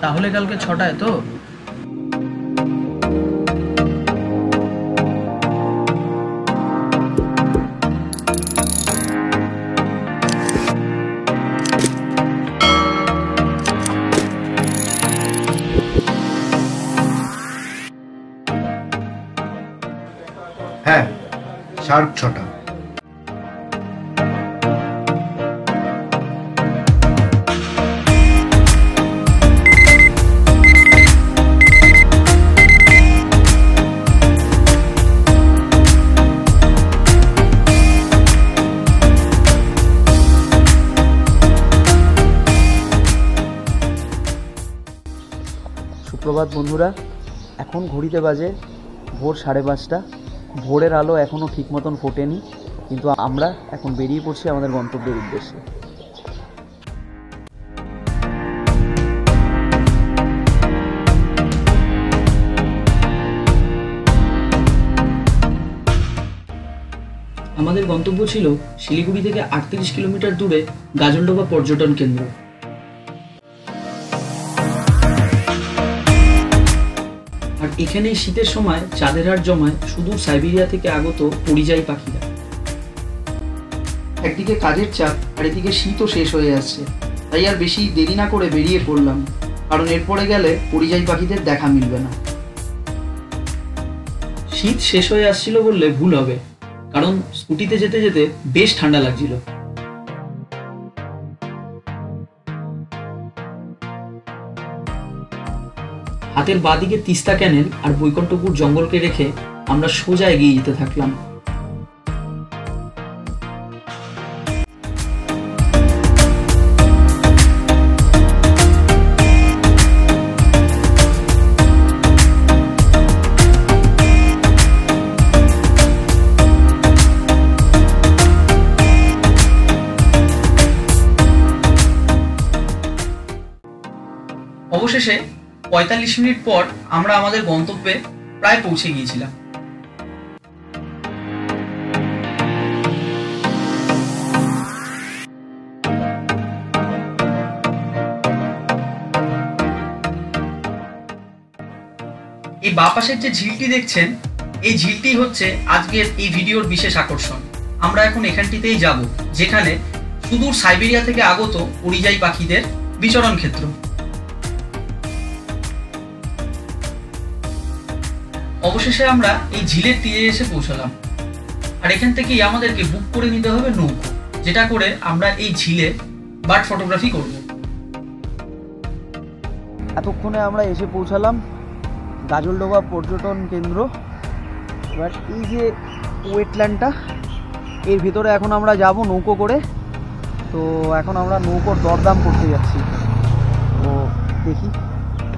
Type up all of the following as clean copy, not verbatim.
তাহলে কালকে 6টায় তো? হ্যাঁ, শার্প 6টা। সুপ্রভাত বন্ধুরা, এখন ঘড়িতে বাজে ভোর 5:30। ভোরের আলো এখনও ঠিক মতন ফোটেনি, কিন্তু আমরা এখন বেরিয়ে পড়ছি আমাদের গন্তব্যের উদ্দেশ্যে। আমাদের গন্তব্য ছিল শিলিগুড়ি থেকে 38 কিলোমিটার দূরে গাজলডোবা পর্যটন কেন্দ্র। আর এখানেই শীতের সময় চাঁদের হাট জমায় সুদূর সাইবেরিয়া থেকে আগত পরিযায়ী পাখিরা। একদিকে কাজের চাপ আর এদিকে শীতও শেষ হয়ে আসছে, তাই আর বেশি দেরি না করে বেরিয়ে পড়লাম, কারণ এরপরে গেলে পরিযায়ী পাখিদের দেখা মিলবে না। শীত শেষ হয়ে আসছিল বললে ভুল হবে, কারণ স্কুটিতে যেতে যেতে বেশ ঠান্ডা লাগছিল। হাতের বাঁদিকে তিস্তা ক্যানেল আর বৈকুণ্ঠপুর জঙ্গলকে রেখে আমরা সোজা এগিয়ে যেতে থাকলাম। অবশেষে 45 মিনিট পর আমরা আমাদের গন্তব্যে প্রায় পৌঁছে গিয়েছিলাম। এই বাঁ পাশের যে ঝিলটি দেখছেন, এই ঝিলটি হচ্ছে আজকের এই ভিডিওর বিশেষ আকর্ষণ। আমরা এখন এখানটিতেই যাব, যেখানে সুদূর সাইবেরিয়া থেকে আগত পরিযায়ী পাখিদের বিচরণ ক্ষেত্র। অবশেষে আমরা এই ঝিলের তীরে এসে পৌঁছালাম, আর এখান থেকেই আমাদেরকে বুক করে নিতে হবে নৌকো, যেটা করে আমরা এই ঝিলে বার্ড ফটোগ্রাফি করব। এতক্ষণে আমরা এসে পৌঁছালাম গাজলডোবা পর্যটন কেন্দ্র। এবার এই যে ওয়েটল্যান্ডটা, এর ভিতরে এখন আমরা যাব নৌকো করে। তো এখন আমরা নৌকোর দরদাম করতে যাচ্ছি, তো দেখি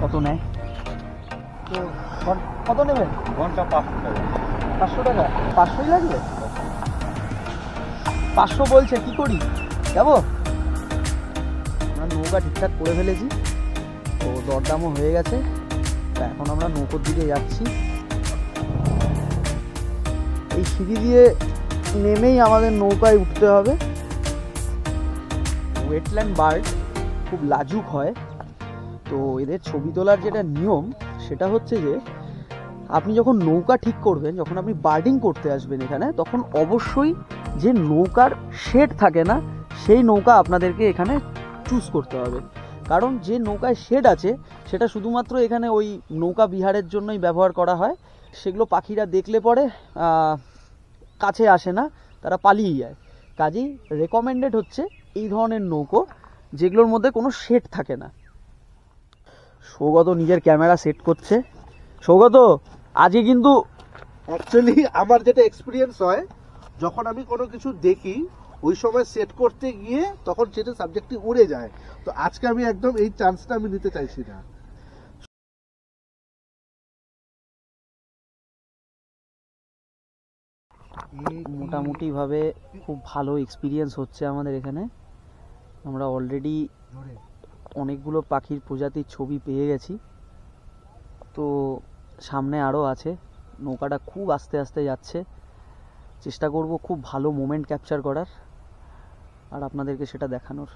কত নেয়। তো কত নেবেন? ঘন্টা 500 টাকা। 500 টাকা? 500ই লাগবে? 500 বলছে, কি করি, যাবো? আমরা নৌকা ঠিকঠাক করে ফেলেছি, তো দরদামও হয়ে গেছে। তা এখন আমরা নৌকোর দিকে যাচ্ছি। এই সিঁড়ি দিয়ে নেমেই আমাদের নৌকায় উঠতে হবে। ওয়েটল্যান্ড বার্ড খুব লাজুক হয়, তো এদের ছবি তোলার যেটা নিয়ম সেটা হচ্ছে যে আপনি যখন নৌকা ঠিক করবেন, যখন আপনি বার্ডিং করতে আসবেন এখানে, তখন অবশ্যই যে নৌকার শেড থাকে না, সেই নৌকা আপনাদেরকে এখানে চুজ করতে হবে। কারণ যে নৌকায় শেড আছে সেটা শুধুমাত্র এখানে ওই নৌকা বিহারের জন্যই ব্যবহার করা হয়। সেগুলো পাখিরা দেখলে পরে কাছে আসে না, তারা পালিয়ে যায়। কাজেই রেকমেন্ডেড হচ্ছে এই ধরনের নৌকো, যেগুলোর মধ্যে কোনো শেড থাকে না। সৌগত নিজের ক্যামেরা সেট করছে। সৌগত, আজকে কিন্তু অ্যাকচুয়ালি আমার যেটা এক্সপিরিয়েন্স হয়, যখন আমি কোনো কিছু দেখি ওই সময় সেট করতে গিয়ে তখন সেটা সাবজেক্টটি উড়ে যায়। তো আজকে আমি একদম এই চান্সটা আমি নিতে চাইছি না। মোটামুটিভাবে খুব ভালো এক্সপিরিয়েন্স হচ্ছে আমাদের এখানে। আমরা অলরেডি অনেকগুলো পাখির প্রজাতির ছবি পেয়ে গেছি, তো সামনে আরও আছে। নৌকাটা খুব আস্তে আস্তে যাচ্ছে, চেষ্টা করব খুব ভালো মোমেন্ট ক্যাপচার করার আর আপনাদেরকে সেটা দেখানোর।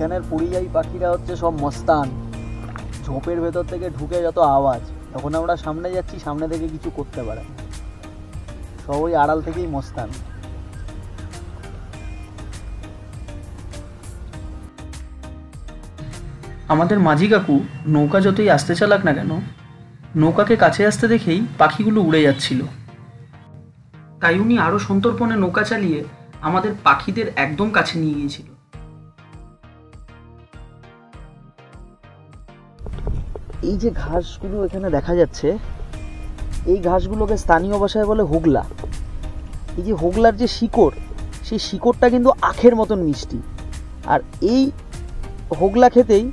এখানের পরিযায়ী পাখিরা হচ্ছে সব মস্তান। ঝোপের ভেতর থেকে ঢুকে যত আওয়াজ, যখন আমরা সামনে যাচ্ছি সামনে থেকে কিছু করতে পারে, সব ওই আড়াল থেকেই মস্তান। আমাদের মাঝি কাকু নৌকা যতই আসতে চালাক না কেন, নৌকাকে কাছে আসতে দেখেই পাখিগুলো উড়ে যাচ্ছিল। তাই উনি আরও সন্তর্পণে নৌকা চালিয়ে আমাদের পাখিদের একদম কাছে নিয়ে গিয়েছিল। এই যে ঘাসগুলো এখানে দেখা যাচ্ছে, এই ঘাসগুলোকে স্থানীয় ভাষায় বলে হোগলা। এই যে হোগলার যে শিকড়, সেই শিকড়টা কিন্তু আখের মতন মিষ্টি। আর এই হোগলা খেতেই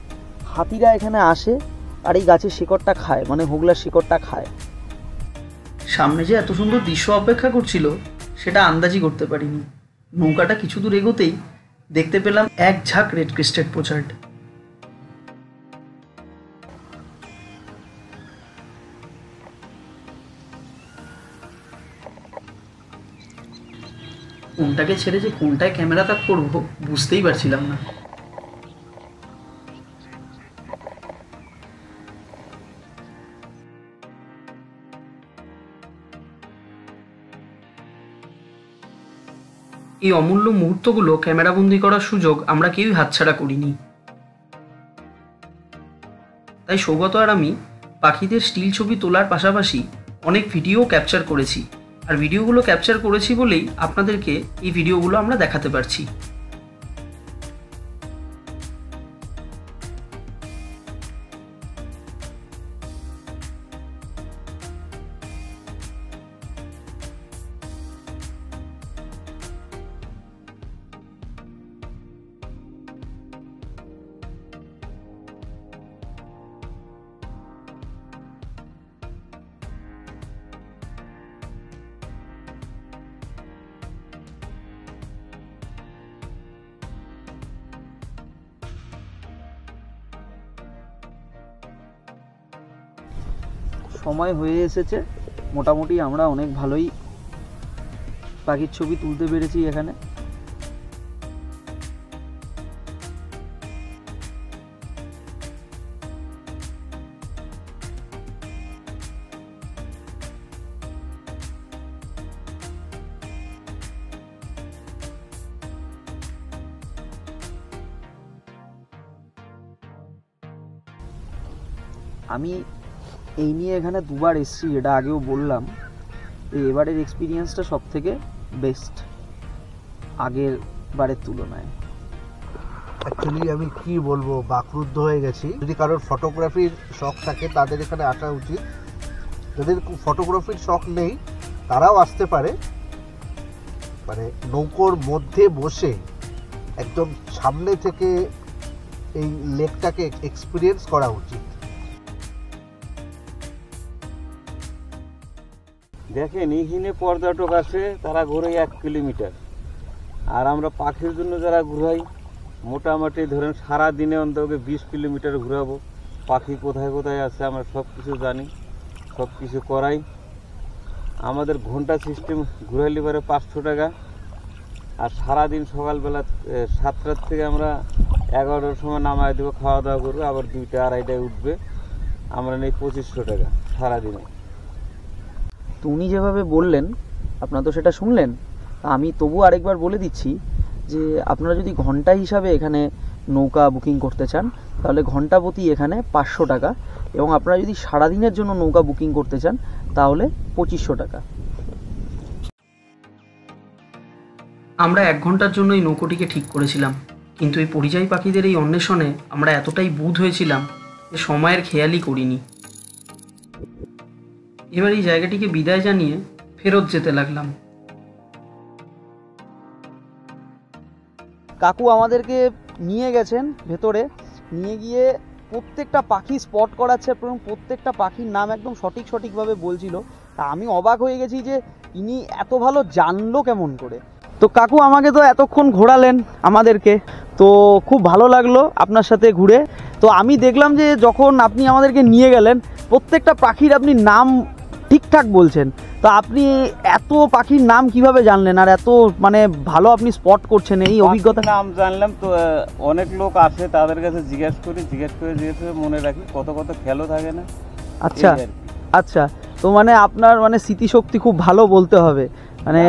হাতিরা এখানে আসে আর এই গাছের শিকড়টা খায়, মানে হোগলার শিকড়টা খায়। সামনে যে এত সুন্দর দৃশ্য অপেক্ষা করছিল সেটা আন্দাজই করতে পারিনি। নৌকাটা কিছু দূর এগোতেই দেখতে পেলাম এক ঝাঁক রেড ক্রেস্টেড পোচার্ড। কোনটাকে ছেড়ে যে কোনটায় ক্যামেরা তাক করবো বুঝতেই পারছিলাম না। এই অমূল্য মুহূর্তগুলো ক্যামেরাবন্দি করার সুযোগ আমরা কেউই হাতছাড়া করিনি। তাই সৌগত আর আমি পাখিদের স্টিল ছবি তোলার পাশাপাশি অনেক ভিডিও ক্যাপচার করেছি। আর ভিডিওগুলো ক্যাপচার করেছি বলেই আপনাদেরকে এই ভিডিওগুলো আমরা দেখাতে পারছি। সময় হয়ে এসেছে, মোটামুটি আমরা অনেক ভালোই পাখির ছবি তুলতে পেরেছি এখানে। আমি এই নিয়ে এখানে দুবার এসেছি, এটা আগেও বললাম। তো এবারের এক্সপিরিয়েন্সটা সব থেকে বেস্ট আগের বারের তুলনায়। অ্যাকচুয়ালি আমি কি বলবো, বাকরুদ্ধ হয়ে গেছি। যদি কারোর ফটোগ্রাফির শখ থাকে তাদের এখানে আসা উচিত। যাদের ফটোগ্রাফির শখ নেই তারাও আসতে পারে। মানে নৌকোর মধ্যে বসে একদম সামনে থেকে এই লেকটাকে এক্সপিরিয়েন্স করা উচিত। দেখেন, এইখানে পর্যটক আসে, তারা ঘোরে 1 কিলোমিটার, আর আমরা পাখির জন্য যারা ঘুরাই মোটামুটি ধরেন সারা দিনে অন্তত 20 কিলোমিটার ঘুরাবো। পাখি কোথায় কোথায় আছে আমরা সব কিছু জানি, সব কিছু করাই। আমাদের ঘন্টা সিস্টেম ঘুরাইলে পারে 500 টাকা। আর সারাদিন সকালবেলা 7টার থেকে আমরা 11টার সময় নামায় দেবো, খাওয়া দাওয়া করবো, আবার 2টা 2:30টায় উঠবে। আমরা নেই 2500 টাকা সারাদিনে। তো উনি যেভাবে বললেন আপনারা তো সেটা শুনলেন। আমি তবু আরেকবার বলে দিচ্ছি যে আপনারা যদি ঘন্টা হিসাবে এখানে নৌকা বুকিং করতে চান তাহলে ঘন্টা প্রতি এখানে 500 টাকা, এবং আপনারা যদি সারাদিনের জন্য নৌকা বুকিং করতে চান তাহলে 2500 টাকা। আমরা 1 ঘন্টার জন্য এই নৌকোটিকে ঠিক করেছিলাম, কিন্তু এই পরিযায়ী পাখিদের এই অন্বেষণে আমরা এতটাই বুঁদ হয়েছিলাম যে সময়ের খেয়ালই করিনি। এবার এই জায়গাটিকে বিদায় জানিয়ে ফেরত যেতে লাগলাম। কাকু আমাদেরকে নিয়ে গেছেন ভেতরে, নিয়ে গিয়ে প্রত্যেকটা পাখি স্পট করাচ্ছে এবং প্রত্যেকটা পাখির নাম একদম সঠিকভাবে বলছিল। তা আমি অবাক হয়ে গেছি যে ইনি এত ভালো জানলো কেমন করে। তো কাকু আমাকে তো এতক্ষণ ঘোরালেন আমাদেরকে, তো খুব ভালো লাগলো আপনার সাথে ঘুরে। তো আমি দেখলাম যে যখন আপনি আমাদেরকে নিয়ে গেলেন প্রত্যেকটা পাখির আপনি নাম ঠিকঠাক বলছেন। তো আপনি এত পাখির নাম কিভাবে জানলেন, আর এত মানে ভালো আপনি স্পট করছেন, এই অভিজ্ঞতা? নাম জানলাম তো অনেক লোক আসে, তাদের কাছে জিজ্ঞেস করে মনে রাখি, কত খেলো থাকে না। আচ্ছা আচ্ছা, তো মানে আপনার মানে স্মৃতিশক্তি খুব ভালো বলতে হবে, মানে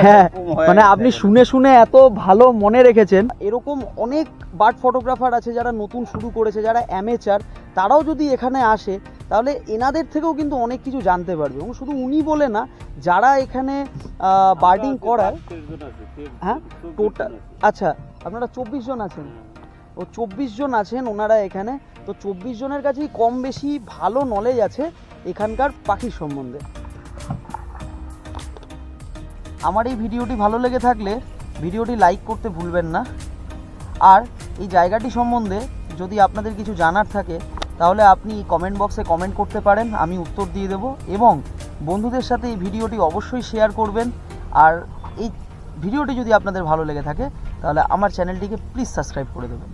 হ্যাঁ, মানে আপনি শুনে শুনে এত ভালো মনে রেখেছেন। এরকম অনেক বার্ড ফটোগ্রাফার আছে যারা নতুন শুরু করেছে, যারা অ্যামেচার, তারাও যদি এখানে আসে তাহলে এনাদের থেকেও কিন্তু অনেক কিছু জানতে পারবে। এবং শুধু উনি বলে না, যারা এখানে বার্ডিং করায়, হ্যাঁ টোটাল, আচ্ছা আপনারা 24 জন আছেন, ও 24 জন আছেন ওনারা এখানে। তো 24 জনের কাছেই কম বেশি ভালো নলেজ আছে এখানকার পাখির সম্বন্ধে। আমার এই ভিডিওটি ভালো লেগে থাকলে ভিডিওটি লাইক করতে ভুলবেন না। আর এই জায়গাটি সম্বন্ধে যদি আপনাদের কিছু জানার থাকে তাহলে আপনি কমেন্ট বক্সে কমেন্ট করতে পারেন, আমি উত্তর দিয়ে দেব। এবং বন্ধুদের সাথে এই ভিডিওটি অবশ্যই শেয়ার করবেন। আর এই ভিডিওটি যদি আপনাদের ভালো লেগে থাকে তাহলে আমার চ্যানেলটিকে প্লিজ সাবস্ক্রাইব করে দেবেন।